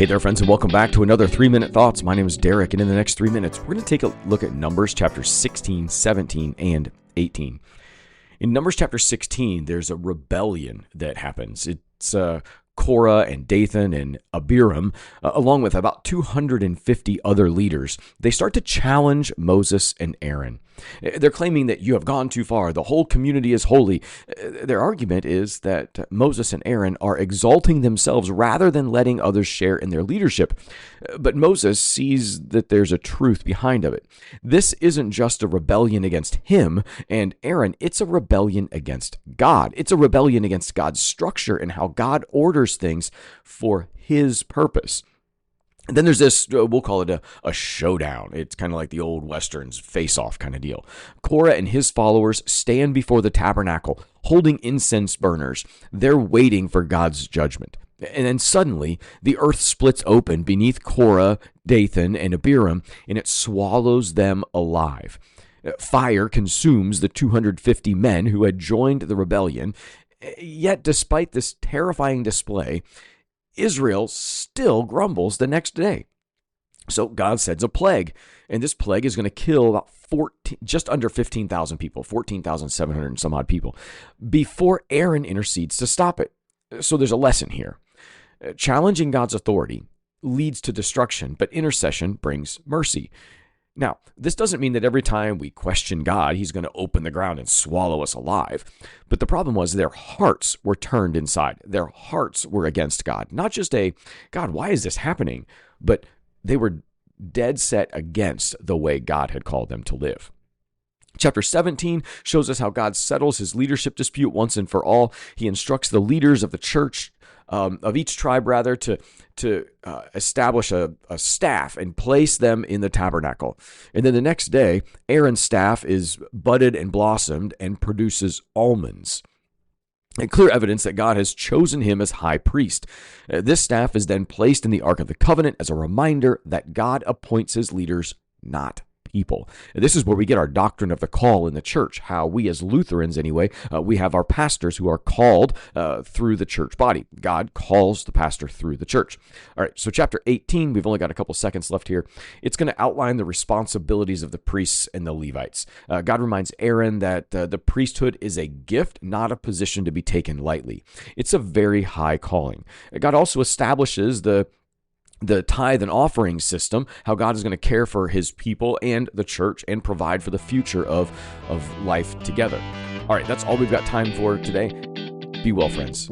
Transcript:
Hey there, friends, and welcome back to another 3-Minute Thoughts. My name is Derek, and in the next 3 minutes, we're going to take a look at Numbers chapter 16, 17, and 18. In Numbers chapter 16, there's a rebellion that happens. It's Korah and Dathan and Abiram, along with about 250 other leaders. They start to challenge Moses and Aaron. They're claiming that you have gone too far. The whole community is holy. Their argument is that Moses and Aaron are exalting themselves rather than letting others share in their leadership. But Moses sees that there's a truth behind of it. This isn't just a rebellion against him and Aaron. It's a rebellion against God. It's a rebellion against God's structure and how God orders things for his purpose. And then there's this, we'll call it a showdown. It's kind of like the old Westerns face-off kind of deal. Korah and his followers stand before the tabernacle, holding incense burners. They're waiting for God's judgment. And then suddenly, the earth splits open beneath Korah, Dathan, and Abiram, and it swallows them alive. Fire consumes the 250 men who had joined the rebellion. Yet, despite this terrifying display, Israel still grumbles the next day. So God sends a plague, and this plague is going to kill about just under 15,000 people, 14,700 and some odd people, before Aaron intercedes to stop it. So there's a lesson here. Challenging God's authority leads to destruction, but intercession brings mercy. Now, this doesn't mean that every time we question God, he's going to open the ground and swallow us alive. But the problem was their hearts were turned inside. Their hearts were against God. Not just God, why is this happening? But they were dead set against the way God had called them to live. Chapter 17 shows us how God settles his leadership dispute once and for all. He instructs the leaders of the church, of each tribe rather, to establish a staff and place them in the tabernacle. And then the next day, Aaron's staff is budded and blossomed and produces almonds. And clear evidence that God has chosen him as high priest. This staff is then placed in the Ark of the Covenant as a reminder that God appoints his leaders, not people. This is where we get our doctrine of the call in the church, how we as Lutherans anyway, we have our pastors who are called through the church body. God calls the pastor through the church. All right, so chapter 18, we've only got a couple seconds left here. It's going to outline the responsibilities of the priests and the Levites. God reminds Aaron that the priesthood is a gift, not a position to be taken lightly. It's a very high calling. God also establishes the tithe and offering system, how God is going to care for his people and the church and provide for the future of life together. All right, that's all we've got time for today. Be well, friends.